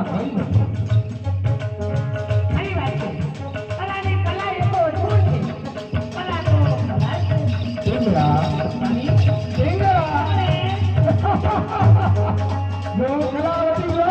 કલા કઈ નથી. ખરી વાત છે. કલાની કલા એ તો અદ્ભુત છે. કલા તો કલા છે. ઢીંગલા, ઢીંગલા. જો કલાવતી જો.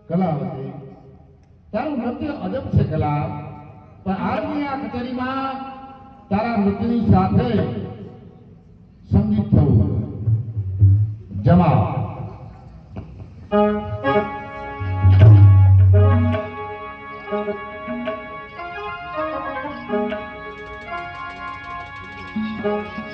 કલાવતી, તારું નૃત્ય અજબ છે કલા, પણ આજની આ કચેરીમાં તારા નૃત્યની સાથે સંગીત થવું જમા. Thank you.